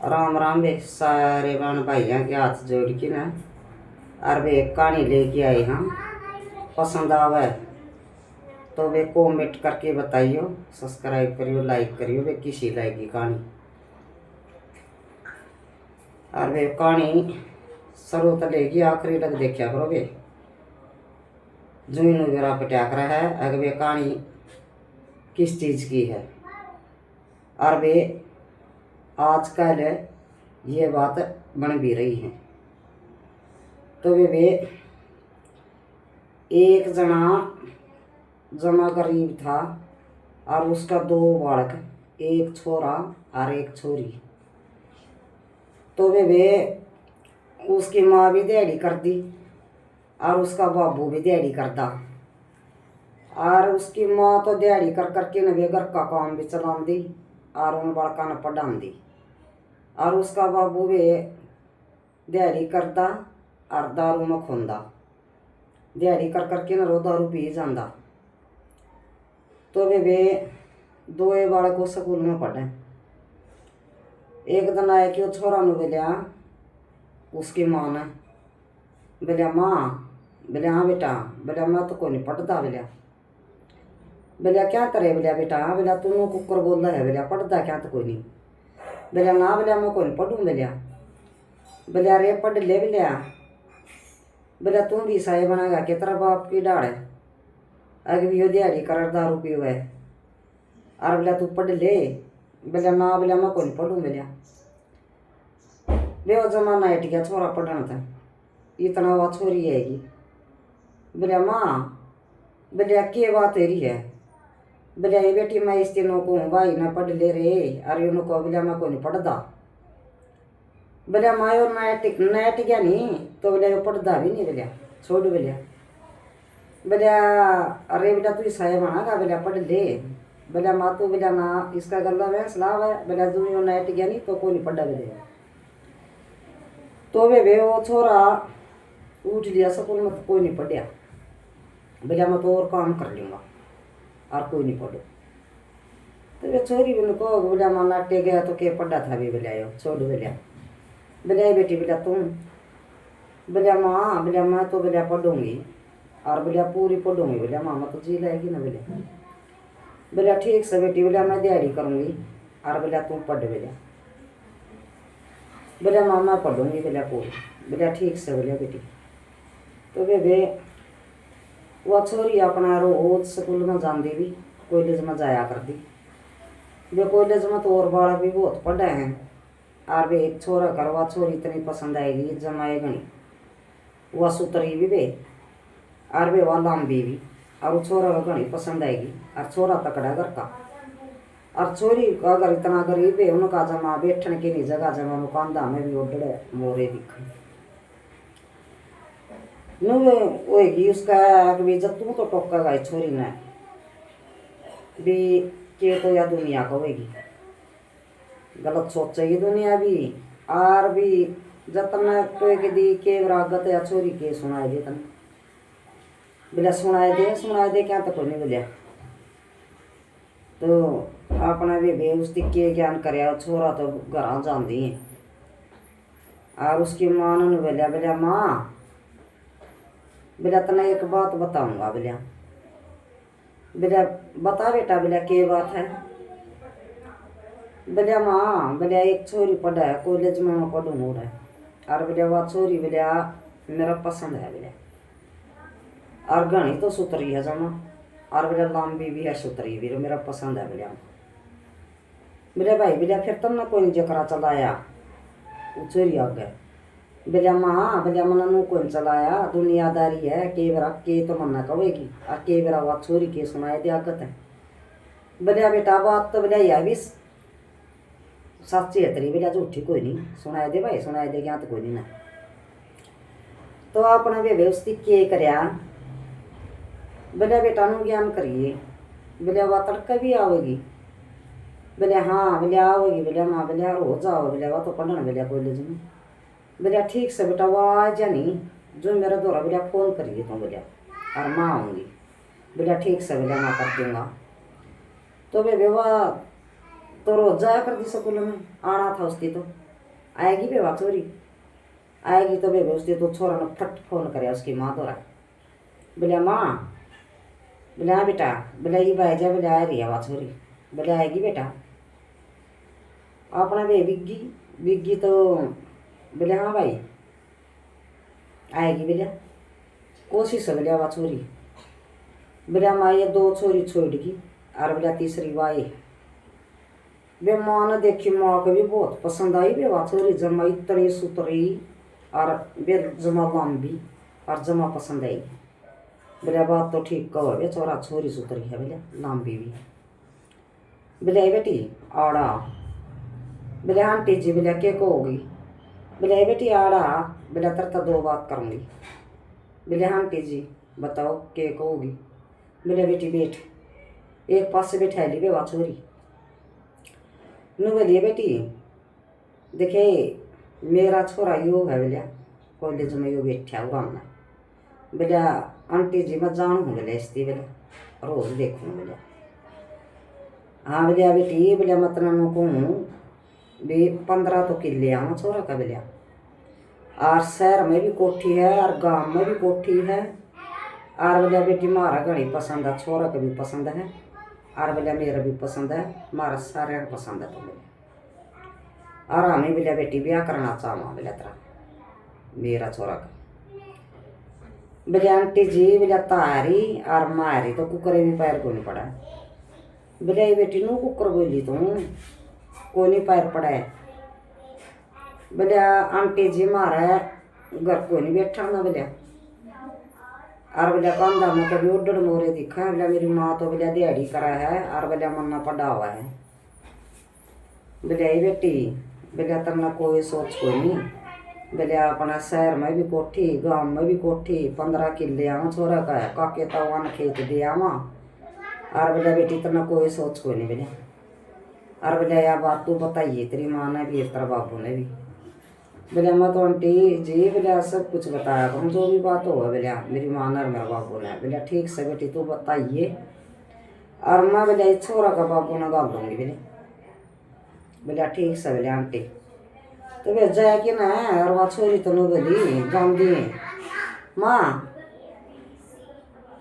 राम राम वे सारे बहन भाइयों के हाथ जोड़ के ना और वे एक कहानी लेके आए हम। पसंद आवे तो वे कमेंट करके बताइयो, सब्सक्राइब करियो, लाइक करियो। वे किसी लाइक की कहानी और वे कहानी शुरू तो लेगी आखिरी तक देखा करो। वे जुइन वगैरह पटाक रहा है अगर वे कहानी किस चीज़ की है और वे आजकल ये बात बन भी रही है। तो वे एक जना गरीब था और उसका दो बालक, एक छोरा और एक छोरी। तो वे उसकी माँ भी दिहाड़ी कर दी और उसका बाबू भी दिहाड़ी करता और उसकी माँ तो दिहाड़ी कर करके न वे घर का काम भी चला दी और उन बालका ने पढ़ा दी और उसका बाबू भी दिहाड़ी करता और दारू में खोंदा, दिहाड़ी कर करके न रो दारू पी जाता। तो वे दो बालक स्कूल में पढ़े। एक दिन आया कि वो छोरा ने बोलिया उसकी माँ ने, बोलिया माँ, बोलिया हाँ बेटा, बोलिया मैं तो कोई नहीं पढ़ता। बोलिया क्या करे, बोलिया बेटा, बोलिया तू कुकर बोल रहा है, बोलिया पढ़ता क्या तो कोई नहीं। बोलिया ना, बोलिया मैं कोई नहीं पढ़ूँ। बोलिया रे पढ़ ले। बोलिया तू भी साय बनाएगा कि तेरा बाप की डाड़ है, अगर भी दिहाड़ी कर दारू पी हुआ है और बोलिया तू पढ़ ले। बोलिया ना, बोलिया मैं कोई नहीं पढ़ूँ। वे वो जमाना हट गया छोरा पढ़ना था, इतना वह छोरी आएगी। बोलिया माँ, बोलिया क्या बात तेरी है। बोलिया ये बेटी मैं इस तीनों को हूँ भाई ना पढ़ ले रे, अरे उनको को बोलिया मैं कोई नहीं पढ़ता। बोलिया माँ और नेट गया नहीं तो बोलिया वो पढ़ता भी नहीं। बोलिया छोड़। बोलिया अरे बेटा तू ईसाई बनागा, बोलिया पढ़ ले। बोलिया माँ तू, बोलिया ना इसका गला में सलाह है। बोलिया तू यो नेट गया नहीं तो कोई नहीं पढ़ा। बोलिया तो वे वो छोरा उठ लिया स्कूल में, कोई नहीं पढ़िया। बोलिया मैं तो और काम कर लूँगा और कोई नहीं पढ़ो। तो वे छोरी भी को बोलिया माँ नाटे गया तो क्या पढ़ा था भी। बोलिया यो छोड़। बोलिया बेटी, बोलिया तुम। बोलिया माँ, बोलिया मैं तो बोलिया पढ़ूँगी और बोलिया पूरी पढ़ूँगी। बोलिया माँ मैं तो जी लाएगी ना। बोलिया ठीक से बेटी, बोलिया मैं दिहाड़ी करूँगी और बोलिया तू पढ़। बोलिया माँ मैं पढ़ूँगी, बोलिया पूरी। बोलिया ठीक से। बोलिया बेटी। तो वे वह छोरी अपना रोज स्कूल में जाती भी, कॉलेज में जाया कर दी। वे कॉलेज में तो और बालक भी बहुत पढ़े हैं और वे एक छोरा कर वह छोरी इतनी पसंद आएगी जमाए गई, वह सुतरी भी वे और वे वह लंबी भी और वो छोरा को घनी पसंद आएगी और छोरा तकड़ा घर का और छोरी का अगर इतना गरीब है उनका जमा बैठने के लिए जगह जमा मुकांदा में भी ओडड़े मोरे दिख होगी उसका भी जब तू तो टोका गई छोरी ने भी के तो या दुनिया का होगी गलत सोचेगी दुनिया भी और भी जतन टोक दी के रागत या छोरी के सुनाए दे तन। बोलिया सुनाए दे क्या तो कोई नहीं। बोलिया तो अपना भी उसकी के ज्ञान कर छोरा तो घर जाती है और उसकी माँ ने बोलिया, बोलिया माँ, बोलिया तने एक बात बताऊंगा। बोलिया बता बेटा। बोलिया क्या बात है। बोलिया माँ, बोलिया एक छोरी पढ़ा है कॉलेज में, मैं पढ़ूँ हो रहा है और बोलिया वह छोरी बोलिया मेरा पसंद है। बोलिया और घनी तो सुतरी है जमा और बोलिया लंबी भी है सुतरी भी, मेरा पसंद है। बोलिया भाई, बोलिया फिर तुमने कोई जकरा चलाया वो छोरी आगे। बोलिया माँ, बोलिया मन कौन चलाया, दुनियादारी है के बरा के तो मना कहेगी और के बरा वह छोरी के सुनाए दे आगत है। बोलिया बेटा बात तो बोलिया यह भी सच्ची है तेरी। बोलिया झूठी कोई नहीं, सुनाए दे भाई, सुनाए दे क्या तो कोई नहीं ना। तो अपना भी व्यवस्थित के करया। बोलिया बेटा नु ज्ञान करिए। बोलिया वह तड़का भी आवेगी। बोलिया हाँ, बोलिया आवेगी। बोलिया माँ, बोलिया रोज आओ। बोलिया वह तो पढ़ना। बोलिया कॉलेज में। बोलिया ठीक से बेटा वो आ जा नहीं जो मेरा दौरा। बोलिया फ़ोन करिए तो। बोलिया और माँ आऊँगी। बोलिया ठीक से। बोलिया मैं कर दूँगा। तो वे वह तो रोज जाया कर दी स्कूल में, आना था उसकी तो आएगी बेवा छोरी, आएगी तो बेबे उसके तो छोरा ने फट फोन करे उसकी माँ तो बोले माँ, बोले हाँ बेटा, बोले ये भाईजा, बोले आ रही है वहाँ छोरी, बोले आएगी बेटा। अपना बे बिग्गी बिग्गी तो बोले हाँ भाई आएगी, बोले कोशिश है, बोले वहाँ छोरी, बोले माँ ये 2 छोरी छोड़गी और बोले तीसरी वाई। बे माँ ने देखी, माँ को भी बहुत पसंद आई बे वहाँ छोरी, जमा इतनी सुतरी और बे जमा लंबी और जमा पसंद आई। बोले बात तो ठीक कहो बे, छोरा छोरी सुतरी है, बोले लंबी भी। बोले बेटी आड़ा, बोले आंटी जी, बोले क्या कहोगी, बोले बेटी आड़ा, बोले तरता 2 बात करूँगी। बोले आंटी जी बताओ क्या कहोगी, बोले बेटी बैठ, एक पास से बैठा ली बेवा छोरी। नू बोलिए बेटी देखे मेरा छोरा यो है, बोलिया कॉलेज में यो बैठा उड़ान में, बोलिया आंटी जी मैं जानू हूँ, बोले इसकी, बोले रोज देखूँ, बोलिया हाँ, बोलिया बेटी, बोलिया मैं तना कहूँ भी 15 तो किले आवा छोरा का, बोलिया और शहर में भी कोठी है और गांव में भी कोठी है, और बोलिया बेटी मारा घनी पसंद है, छोरा का भी पसंद है और बोलिया मेरा भी पसंद है, मारा सारे पसंद है। तो बोले और हमें बोलिया बेटी ब्याह करना चाहूँ, बोलिया तेरा मेरा छोरा का। बोलिया आंटी जी, बोलिया तारी और मारी तो कुकरे भी पैर को नहीं पड़ा, बोलिया बेटी नू कुकर बोली तू को नहीं पैर पड़ा है, बोलिया आंटी जी मारा घर को नहीं बैठा ना, बोलिया और बोलिया कंधा में कभी उड्डड़ मोरे दिखा है, बोलिया मेरी माँ तो बोलिया दिहाड़ी करा है और बोलिया मन्ना पड़ा हुआ है। बोलिया बेटी, बोलिया तरना कोई सोच को नहीं, बोलिया अपना शहर में भी कोठी गांव में भी कोठी 15 किले आवा छोरा का है, काके तवान खेत दे आवा और बोलिया बेटी तरना कोई सोच को नहीं, बोलिया और बोलिया यह बात तू बताइए तेरी माँ ने भी तेरा बाबू ने भी। बोलिया मैं तो आंटी जी, बोलिया सब कुछ बताया करूँ जो भी बात हो, बोलिया मेरी माँ ने मेरा बाबू ने। बोलिया ठीक से बेटी तू बताइए और मैं बोलिया छोरा का बाबू ने गाल दूंगी, बोलिया ठीक से, बोलिया आंटी तो वे जाए कि ना और वहाँ छोरी तो नहीं बोली जान दी माँ।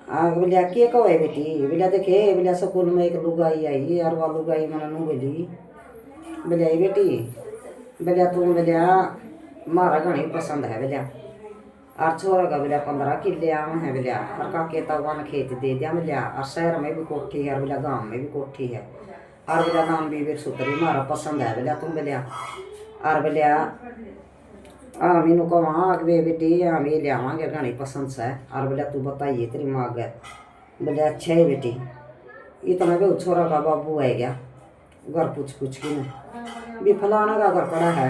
बोलिया के कहो है बेटी, बोलिया देखे, बोलिया स्कूल में एक लुगाई आई और वह लुगाई मैंने नू बोली, बोलिया बेटी, बोलिया तू, बोलिया मारा घनी पसंद है, बोलिया और छोरा का बोलिया 15 किले आवा है, बोलिया और काके तवान खेत दे दिया, बोलिया और शहर में भी कोठी है और बोलिया गाँव में भी कोठी है और बोलिया नाम भी वीर सुतरी मारा पसंद है, बोलिया तुम, बोलिया और बोलिया मीनू को वहाँ वे बेटी हम ये ले आवांगे घनी पसंद से और बोलिया तू बताइए तेरी माँ गए, बोलिया अच्छा है बेटी, इतना भी छोरा का बाबू है क्या घर पूछ के ना भी फलाना का घर पड़ा है,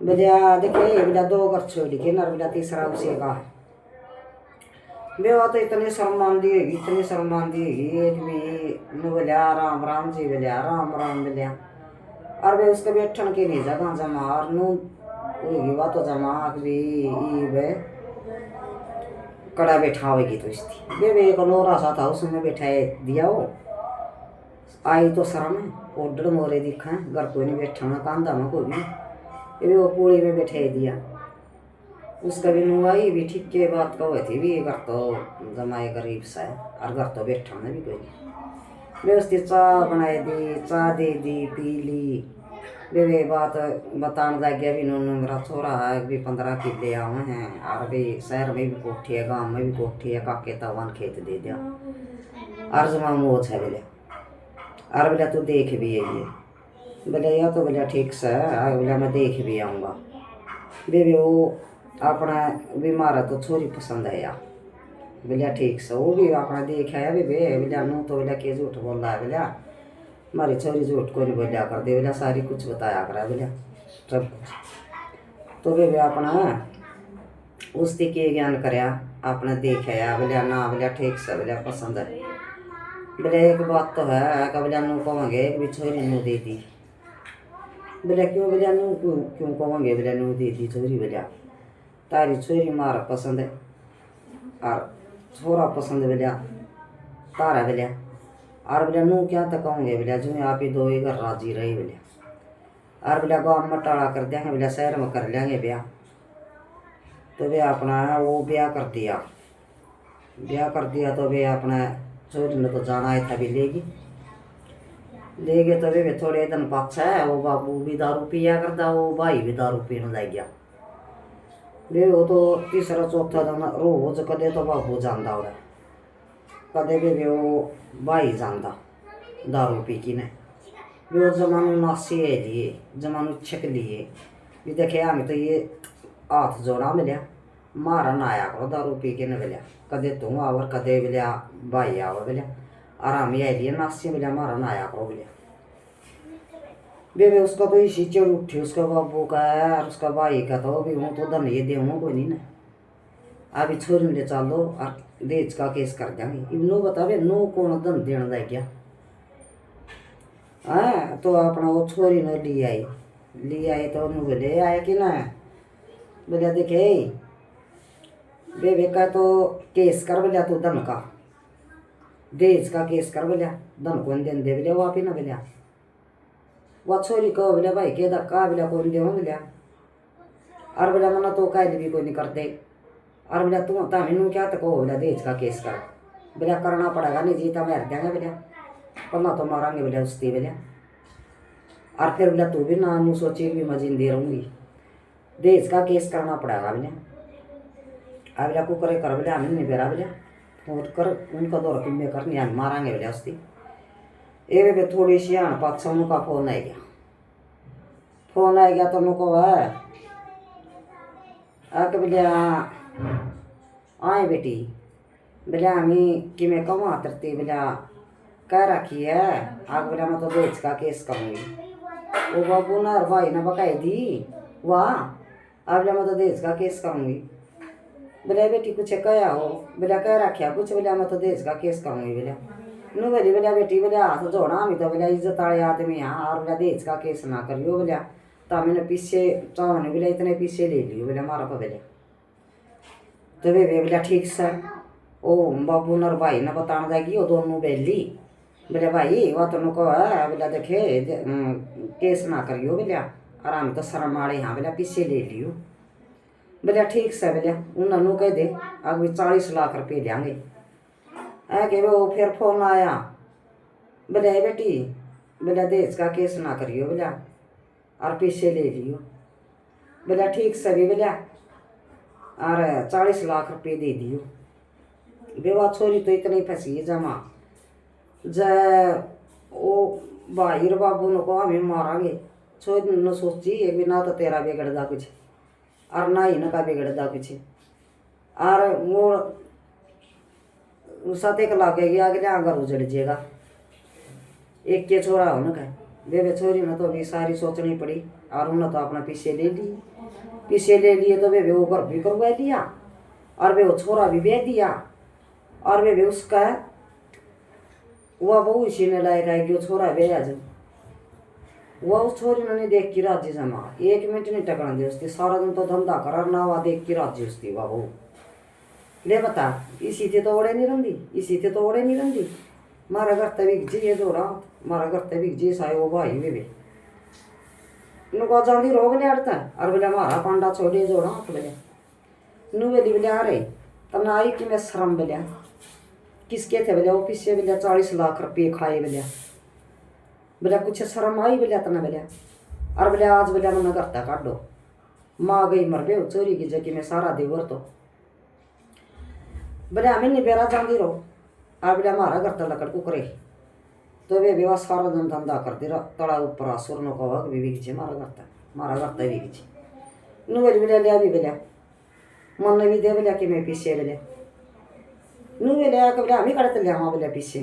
बोलिया देखे, बोलिया 2 घर छोड़ के ना, बोलिया तीसरा उसी का है। बेवा तो इतनी शर्मान दिएगी, इतनी शर्मान दिएगी, एक भी न बोलिया राम राम जी, बोलिया राम राम, बोलिया और वे उसके बैठन के नहीं जगह जमा और नू होगी वह तो जमा भी वे कड़ा बैठा होगी तो इसकी वे एक लोरा सा था उसमें बैठा दिया, वो आई तो शर्म ओडर मोरे दिखा घर कोई नहीं बैठा कांधा में कोई भी, वो पूड़ी में बैठा दिया उसका भी नू आई भी ठीक के बात कहो थी भी घर तो जमाए गरीब सा है और घर तो बैठा भी कोई नहीं। व्यवस्थित चाह बनाई दी, चाह दे दी, पी ली, वे बात बताने लग गया भी नूनू मेरा छोरा है भी 15 किले आवे हैं और भी शहर में भी कोठी है गाँव में भी कोठी है, काके तवान खेत दे दिया और जमा मोच है, बोले और बोला तू देख भी आइए, बोले या तो बोला ठीक से, बोला मैं देख भी आऊँगा। बेबी वो अपना भी मारा तो छोरी पसंद है यार, बोलिया ठीक से, वो भी अपना देख आया बेबे, बोलिया नू तो बोला के झूठ बोल रहा है, बोलिया हमारी छोरी झूठ को नहीं बोलिया कर दे, बोलिया सारी कुछ बताया करा, बोलिया सब तो बेबे अपना उसकी के ज्ञान कराया अपना देख आया, बोलिया ना, बोलिया ठीक से, बोलिया पसंद है, बोले एक बात तो है कि बोलिया नू कहोगे भी छोरी नू दे दी, बोलिया क्यों, बोलिया नू क्यों कहोगे, बोलिया नू दे दी छोरी, बोलिया तारी छोरी मारा पसंद है और छोरा पसंद, बोलिया तारा, बोलिया और बोलिया नू क्या तक कहूँगे, बोलिया जो आप ही 2 ही घर राजी रही, बोलिया और बोला गाँव में टाड़ा कर देंगे, बोला शहर में कर लेंगे ब्याह। तो वे अपना वो ब्याह कर दिया। तो वे अपना छोरी ने तो जाना है था भी ले गए। तो वे थोड़े दिन पाछा है वो बाबू भी दारू पिया करता, वो भाई भी दारू पीने लग गया। वे वो तो तीसरा चौथा दिन रोज कदे तो बाबू जाता हो, कदे भी वो भाई जाता दारू पी की ने। वो जमानू नासी है लिए, जमानू छक लिए भी देखे हमें तो ये हाथ जोड़ा मिलिया, मारा ना आया करो दारू पी के न मिलिया, कदे तू आवर कदे मिलिया भाई आवर मिलिया, आराम ही लिए नासी मिलिया, मारा ना आया करो मिलिया। वे उसका तो इसी चढ़ उठी, उसका बाबू का है और उसका भाई का, तो भी हूँ तो धन ये देऊँ कोई नहीं ना। अभी छोरी ले चलो और रेज का केस कर देंगे। नो बतावे नो कौन धन देने दे क्या। हाँ तो अपना वो छोरी ने ली आई तो उन्होंने ले आए कि ना, बोलिया देखे बेबे का तो केस कर बोलिया, तो धन का देज का केस कर बोलिया, धन कौन देन दे बोलिया, वो आप ही ना बोलिया। वह छोरी कहो बोलिया भाई के धक्का बोलिया कौन दे बोलिया। और बोलिया मना तो कायद भी कोई नहीं करते। और बोलिया तू तमीनू क्या तो कहो बोलिया देज का केस कर, बोलिया करना पड़ेगा, नहीं जीता मैं हर देंगे बोलिया, पन्ना तो मारेंगे बोलिया उसती बोलिया। और फिर बोलिया तू भी ना नू सोची भी मैं जिंदी रहूँगी, देज का केस करना पड़ेगा बोलिया। अब बोलिया को करे कर बोलिया, हमें नहीं बेरा बोलिया, फोन कर उनका दौर किम्बे करनी हम मारेंगे बोलिया उसती। ए वे थोड़ी सी आन पाछा उनका फोन आ गया तो उनको है आके बोलिया आए बेटी, बोलिया हमें कि मैं कमा तरती बोलिया कह रखी है, आग बोलिया मैं तो बेच का केस करूँगी। वो बाबू ना और भाई ना बकाई दी वाह, अब बोलिया मैं तो देश का केस करूँगी। बोलिया बेटी कुछ कया हो, बोलिया कह रखिया कुछ, बोलिया मैं तो देश का केस करूँगी बोलिया। नो बोली बोलिया बेटी बोलिया हाथ जोड़ा हमें तो बोलिया इज्जत वाले आदमी यहाँ, और बोलिया देश का केस ना करियो बोलिया, तो मैंने पीछे चावने बोलिया इतने पीछे ले लियो बोलिया मारा पर बोलिया। तो वे बोलिया ठीक सर, ओ बाबू नर भाई ने बताना जाएगी, वो दोनों बेली बोले भाई वह तो नुको है बोला देखे केस ना करियो बोलिया, आराम तो शर्म आड़े यहाँ बोलिया पीछे ले लियो बोलिया ठीक से बोलिया। उन्होंने कह दे अभी 40 लाख रुपये देंगे। है कि वो फिर फोन आया, बोले बेटी बोलिया देश का केस ना करियो बोलिया और पीछे ले लियो बोलिया ठीक से भी बोलिया, और 40 लाख रुपये दे दियो। बेवा छोरी तो इतनी फंसी जमा जय वो भाई रे बाबू ने को हमें मारेंगे। छोरी ने सोची एक भी ना तो तेरा बिगड़दा कुछ और ना ही का बिगड़दा कुछ, और वो साथ एक लागेगी आगे आगर उजड़ जाएगा। एक के छोरा हो ना कह बेबे छोरी ने तो अभी सारी सोचनी पड़ी, और उन्होंने तो अपना पीछे ले लिए तो बेबे वो घर भी करवा दिया, और वे वो छोरा भी बेच दिया, और वे उसका वह बहू इसी ने लायक है कि वो छोरा बेच, वह उस छोरी ने देख की राजी जमा 1 मिनट नहीं टकरा दी उसकी, सारा दिन तो धंधा कर ना हुआ देख की राजी उसकी वह बहू ले बता। इसी थे तो ओढ़े नहीं रंदी मारा घर तभी जी ये दो रात मारा घर तभी जी साए वो भाई वे नुको जाती रो बोले अड़ता, और बोले मारा पांडा छोड़िए जोड़ा हाथ बोले नु बोली बोले आ रहे तब ना आई कि मैं शर्म बोलिया किसके थे बोलिया, वो पीछे बोलिया 40 लाख रुपये खाए बोलिया कुछ शर्म आई बोलिया तना बोलिया, और बोलिया आज बोलिया मैंने करता काटो माँ गई मर गए चोरी की जगह में सारा देवर तो बोले हमें नहीं बेरा जाती रहो, और बोलिया हमारा घर तो लकड़ को करे तो वे बेवा सारा दिन धंधा करते रहा तड़ा ऊपर आसुर नो कहा भी बिक मारा घर तक बिक नु बोलिया लिया भी बोलिया मन ने भी दे बोलिया कि मैं पीछे बोलिया नु बोलिया कि बोलिया हमें करते लिया हाँ बोलिया पीछे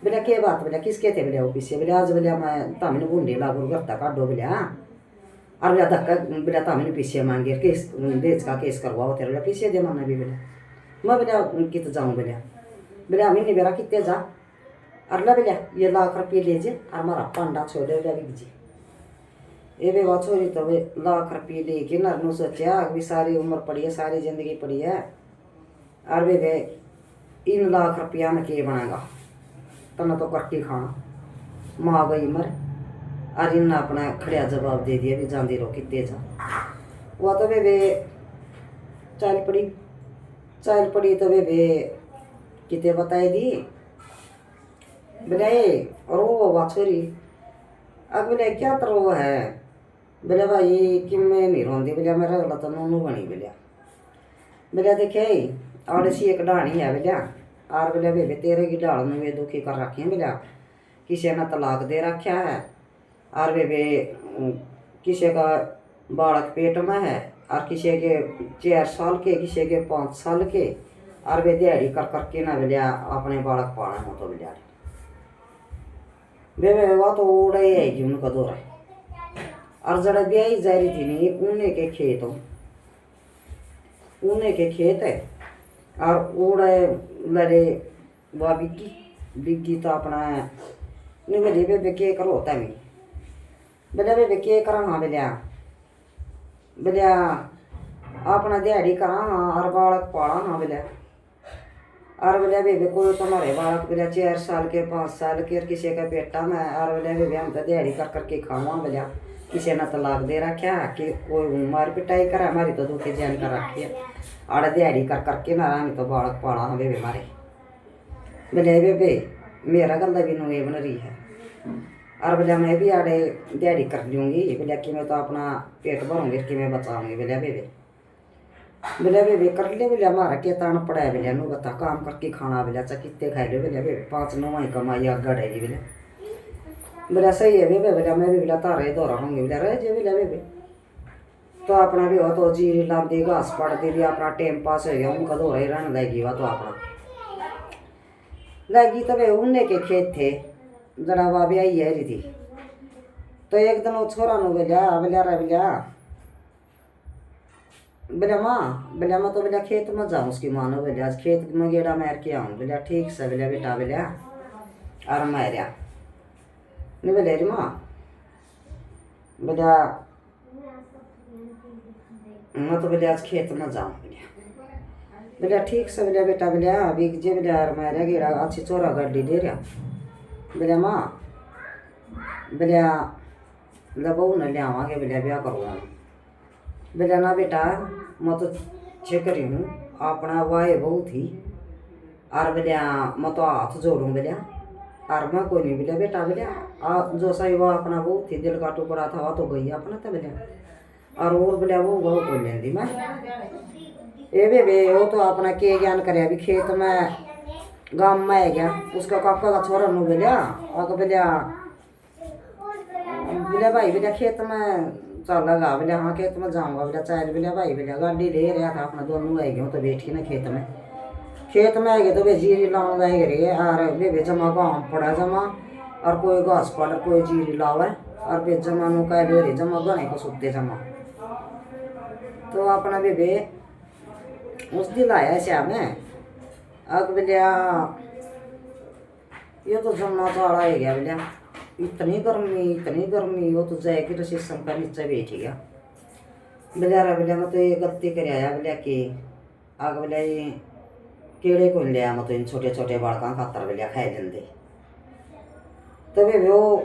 बोलिया क्या बात बोलिया किसके थे बोलिया वो पीछे बोलिया आज बोलिया मैं तमिन बूंदी लागू घर तक काटो बोलिया और बोलिया धक्का बोलिया तमिन पीछे मांगे केस देश का केस करवाओ तेरे बोलिया पीछे दे मन भी बोलिया मैं बोलिया कित जाऊँ बोलिया हमें नहीं बेरा कितने जा, और ला बोलिया ये लाख रुपये ले जे और हमारा पांडा छोड़े बोलिया बिक जी। ये वे बात छोड़ी तो वे लाख रुपये लेके नरनू सोचा अभी सारी उम्र पड़ी है सारी जिंदगी पड़ी है, और वे इन लाख रुपया में के बनाएगा तना तो कट्टी खाना माँ गई मर और इन अपना खड़िया जवाब दे दिया भी जाती रहो कितने जा। वह तो बेबे चल पड़ी तो बेबे कितने बताए दी बोले रो वाह छोरी। अब बोले क्या तो रो है। बोले भाई कि मैं नहीं रोंदी। बोलिया मेरा अगला तो नूनू बनी। बोलिया देखे और सी एक डाणी है। बोलिया और बोलिया बेबे तेरे की डाल में वे दुखी कर रखी है। बोलिया किसी ने तलाक दे रखा है और बेबे किसी का बालक पेट में है और किसी के 4 साल के किसी के 5 साल के और वे दिहाड़ी कर करके ना बोलिया अपने बालक पाना हो। तो बोलिया बेबे वह तो उड़े है उनका दौरा और जरा ब्याही जा रही थी नहीं ऊने के खेत है और उड़े लड़े वह बिग्गी तो अपना नहीं बोली बेबे के करो होता मैं। बोलिया बेबे के करा हाँ। बोलिया अपना दिहाड़ी करा हाँ और बालक पाला हाँ। बोलिया और बोलिया बेबे कोई तुम्हारे बालक बोलिया 4 साल के 5 साल के और किसी का पेटा में और बोलिया बेबे हम तो दिहाड़ी कर करके खाऊँ। बोलिया किसी ने तलाक दे रखा कि कोई मार पिटाई करा हमारी तो दुखी जान कर रखी है और दिहाड़ी कर करके ना हमें तो बालक पाला हाँ बेबे मारे। बोलिया बेबे मेरा गल भी नुए बन रही है और बोलिया मैं भी आड़े दिहाड़ी कर लूँगी। बोलिया कि मैं तो अपना पेट भरूँगी कि मैं बचाऊँगी। बोलिया बेबे कर ले। बोलिया हमारा क्या तान पड़ा है। बोलिया नू बता काम करके खाना। बोलिया अच्छा कितने खाई लो। बोलिया बेबे 5 9 कमाई आगा है। बोलिया सही है बेबे। बोलिया मैं भी बोलिया तारे दौरा होंगे। बोलिया रह जे। बोलिया बेबे तो अपना भी हो तो जीरी लादी घास पड़ती भी अपना टाइम पास हो गया। उनका दौरा ही रहने लगी वह तो अपना लगी। तो वे उन्ने के खेत थे जरा वह भी आई है रही थी। तो एक दिन वो छोरा नु बोलिया माँ तो बोलिया खेत में जाऊँ। उसकी माँ ने बोलिया आज खेत में गेड़ा मार के आऊँ। बोलिया ठीक से। बोलिया बेटा बोलिया और मारिया नहीं। बोलिया रे माँ बोलिया मैं तो बोलिया आज खेत में जाऊँ। बोलिया ठीक से। बोलिया बेटा बोलिया अभी जे बोलिया मारिया गेड़ा अच्छी चोरा गाड़ी दे रहा। बोलिया माँ बोलिया बहू न लियावांगे। बोलिया ब्याह करूँगा। बोलिया ना बेटा मैं तो चेक करी हूँ अपना वाह बहू थी और बोलिया मैं तो हाथ जोड़ूँ। बोलिया और मैं कोई नहीं। बोलिया बेटा बोलिया जो सही वह अपना बहू थी दिल का टुकड़ा था वह तो गई अपना था। बोलिया और बोलिया वो कोई लेंदी मैं ए बेबे वो तो अपना के ज्ञान करे। अभी खेत में गाँव में है गया उसका काका का छोरा नु। बोलिया बोलिया भाई बोलिया खेत में चल लगा। बोलिया हाँ खेत में जाऊँगा। बोलिया चल। बोलिया भाई बोलिया गाड़ी ले रहा था अपना दोनों आई गए तो बैठ के ना खेत में आए गए तो वे जीरी लाऊं गए रहे और वे जमा गाँव पड़ा जमा और कोई घास पड़ कोई जीरी लावे और वे जमा नु कह रहे जमा गने को सुते जमा। तो अपना बेबे उस दिन आया श्याम में अब बोलिया ये तो जमना चाड़ा है गया। बोलिया इतनी गर्मी वो तो जाएगी तो शीशम का नीचे बैठ गया। बोलिया बोलिया मैं तो ये गलती कर आया। बोलिया कि आग बोलिया ये केड़े को लिया मैं तो इन छोटे छोटे बालका खातर बोलिया खाए देंदे। तो वे वो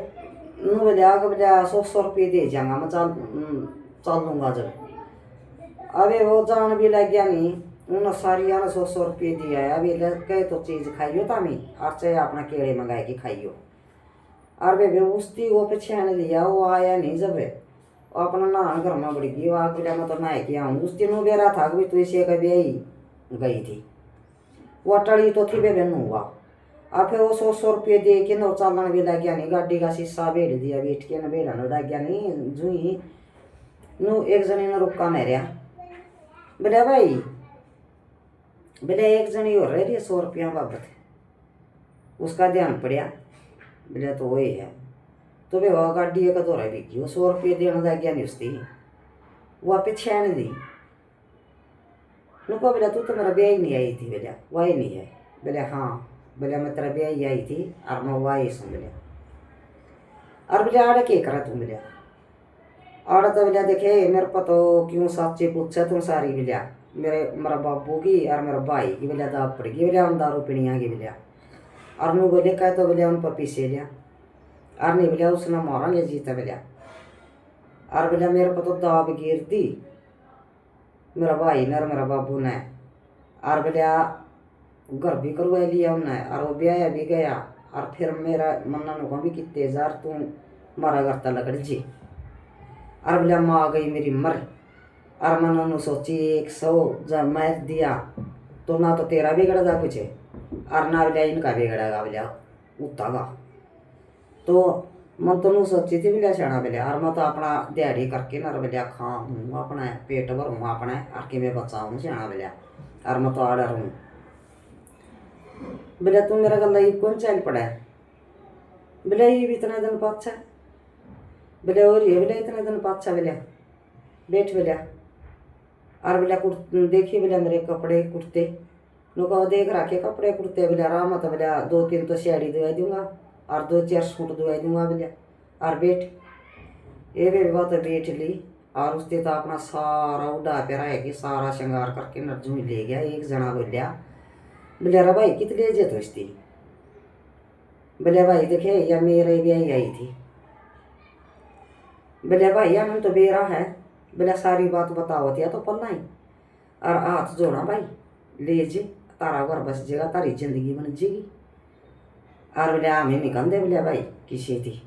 नू बोलिया आग बोलिया 100 रुपये दे जाऊँगा मैं चल लूँगा जब। अबे वो जान भी लग गया नहीं उन्हें सारिया ने 100 रुपये दिया है। अभी कहे तो चीज़ खाइयो तामी और चाहे अपना केड़े मंगाए कि खाइयो और वे उसकी वो पीछे आने लिया वो आया नहीं जब वो अपना नहान घर में बढ़ गई। वो आग बोलिया मैं तो नहा के आऊँ। उस दिन बेरा था कि तू इसे कभी आई गई थी वो टड़ी तो थी बेबे नू हुआ। और फिर वो 100 रुपये दे के ना चालन भी लग गया नहीं। गाड़ी का शीशा भेड़ दिया बैठ के ना भेड़ा लग गया नहीं जुई नू एक जनी ने रुका मेरिया। बोलिया भाई बोलिया एक जनी हो रही 100 रुपया बाबत उसका ध्यान पड़ा। बोलिया तो वही है तो वे वह गाड़ी का दौरा बिकी वो 100 रुपये देना लग गया नहीं उसकी वह पीछे आने दी नुको। बोलिया तू तो मेरा ब्याह ही नहीं आई थी। बोलिया वही नहीं है। बोलिया हाँ। बोलिया मैं तेरा ब्याह ही आई थी और मैं वही सुन। बोलिया और बोलिया आड़े क्या करा तुम। बोलिया आड़ा तो बोलिया देखे मेरे को तो क्यों सच्ची पूछा तुम सारी। बोलिया मेरा बाबू की और मेरा भाई की बोलिया दाब पड़ गई। बोलिया हम दारू पीनी आ गई। बोलिया और नू बोले कह तो बोलिया उन पर पीछे लिया और नहीं बोलिया उसने मारेंगे जीता बोलिया। और बोलिया मेरे को तो दाब गिर दी मेरा भाई ने और मेरा बाबू ने। और बोलिया घर भी करवा लिया उन्हें और वो ब्याह भी गया। और फिर मेरा मन्ना को भी कितने जार तू मारा करता लकड़ जी। और बोलिया माँ गई मेरी मर। और मन्ना सोची 100 जब मैं दिया तो ना तो तेरा बिगड़ेगा कुछ और ना बोलिया इनका बिगड़ेगा बोलिया उतागा। तो मैं तो सोची थी बोलिया छाना बोलिया और मैं तो अपना दिहाड़ी करके ना बोलिया खाऊँ अपना पेट भरूँ अपना और कि मैं बचाऊँ छाना बोलिया और मैं तो आर्डर हूँ बोलिया तू मेरा गला ये कौन चल पड़ा है बोलिया ये भी इतने दिन पाछा बोलिया और ये बोलिया इतने दिन पाछा बोलिया बैठ बोलिया। और बोलिया देखिए बोलिया मेरे कपड़े कुर्ते नुका देख रखे कपड़े कुर्ते बोलिया राम तो बोलिया 2-3 तो साड़ी धुआ दूंगा और 2-4 सूट धुआ दूंगा बोलिया। और बैठ ये भी बात बैठ ली और उसने तो अपना सारा उड़ा पे रहा कि सारा श्रृंगार करके नर्जू ले गया। एक जना बोलिया बोलिया रा भाई कितने जे तो इसकी बोलिया भाई देखे या मेरे भी आई थी बोलिया भाई या मैं तो बेरा है बोलिया सारी बात बताओ दिया तो पन्ना ही और हाथ जोड़ा भाई ले जे तारा घर बस जेगा तारी जिंदगी बन जेगी। और बोलिया हमें निकल दे बोलिया भाई किसी थी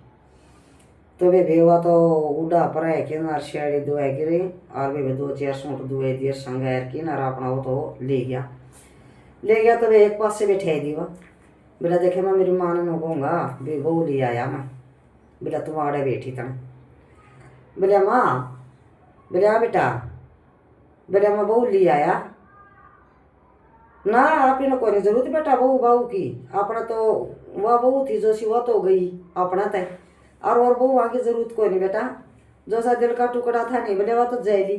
तो वे बेवा तो उड़ा पर है कि नार शाड़ी दुआई गिरी और वे 2-4 सूट दुआई दिए संगार की नार अपना वो तो ले गया। तो वे एक पास से बैठे दी वह बोला देखे मैं मेरी माँ ने कहूँगा भी बहू ले आया मैं बोला तुम्हारे बैठी तन बोलिया माँ बोलिया बेटा बोलिया मैं बहू ले आया ना आप इन को जरूरत बेटा बहू की अपना तो वह बहू थी जो सी वह तो गई अपना तय और बहू वहाँ की जरूरत कोई नहीं बेटा जो सा दिल का टुकड़ा था नहीं बोले वह तो जैली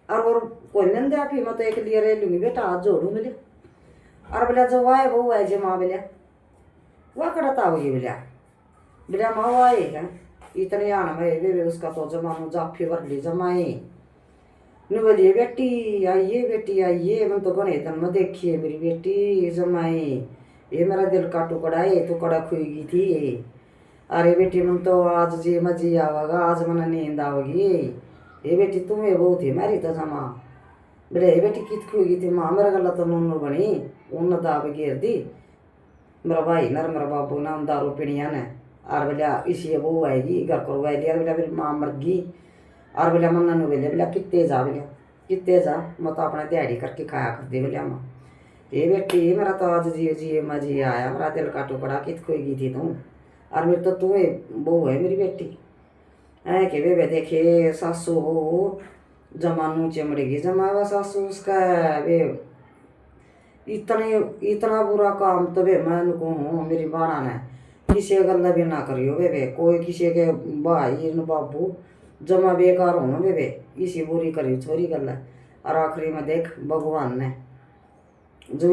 और कोई नहीं दे आप ही मैं तो एक लिए रह लूँगी बेटा हाथ जोड़ू बोले। और बोलिया जो वाह बहू है जे माँ बोलिया वह कड़ता होगी बोलिया माँ वो आए है इतने आना भाई वे उसका तो जमानो जाफी वर्ली जमाए न बोलिए बेटी आइए मैं तो गणे दिन में देखिए मेरी बेटी जमाए ये मेरा दिल का टुकड़ा है तो कड़ा खुएगी थी। अरे बेटी मन तो आज जी मजी आवागा आज मन नींद आओगी ये बेटी तुम्हें बहुत ही मारी तो जमा बोले ये बेटी कित खुएगी थी माँ मेरा गला तो नूनू बनी उन दाब गिर दी मेरा भाई नर मेरा बाबू ना दारू पीड़िया ने। और बोलिया इसी बहू आएगी घर को लिया बोलिया मेरी माँ मर गई। और बोलिया मन्ना नु बोलिया कितने जा मैं तो अपना दिहाड़ी करके खाया कर दे बोलिया माँ ये बेटी मेरा तो आज जी मजी आया मेरा दिल का टुकड़ा कित खोएगी थी तू और मेरी तो तुम्हें बहू है मेरी बेटी है कि वे देखे सासू जमानू चमड़ेगी जमावा सासू उसका वे इतना बुरा काम तो वे मैं कहूँ मेरी बाणा ने किसी गल्ला भी ना करियो वे कोई किसी के भाई न बाबू जमा बेकार हो वे इसी बुरी करी छोरी गल्ला। और आखिरी में देख भगवान ने जो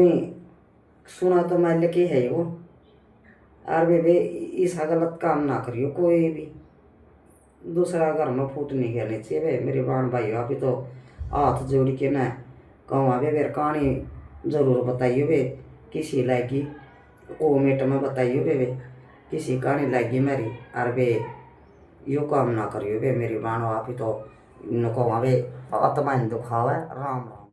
सुना तो मैं लेके है वो और वे ऐसा गलत काम ना करियो कोई भी दूसरा घर में फूट नहीं गया चाहिए वे मेरे बाण भाई अभी तो हाथ जोड़ के न कहूँ वे कहानी जरूर बताइए वे किसी लाएगी कोमेंट में बताइए वे किसी कहानी लाएगी मेरी और वे यो काम ना करियो वे मेरी बाण आप ही तो कहूँ वे आत्मा दुखावा राम राम।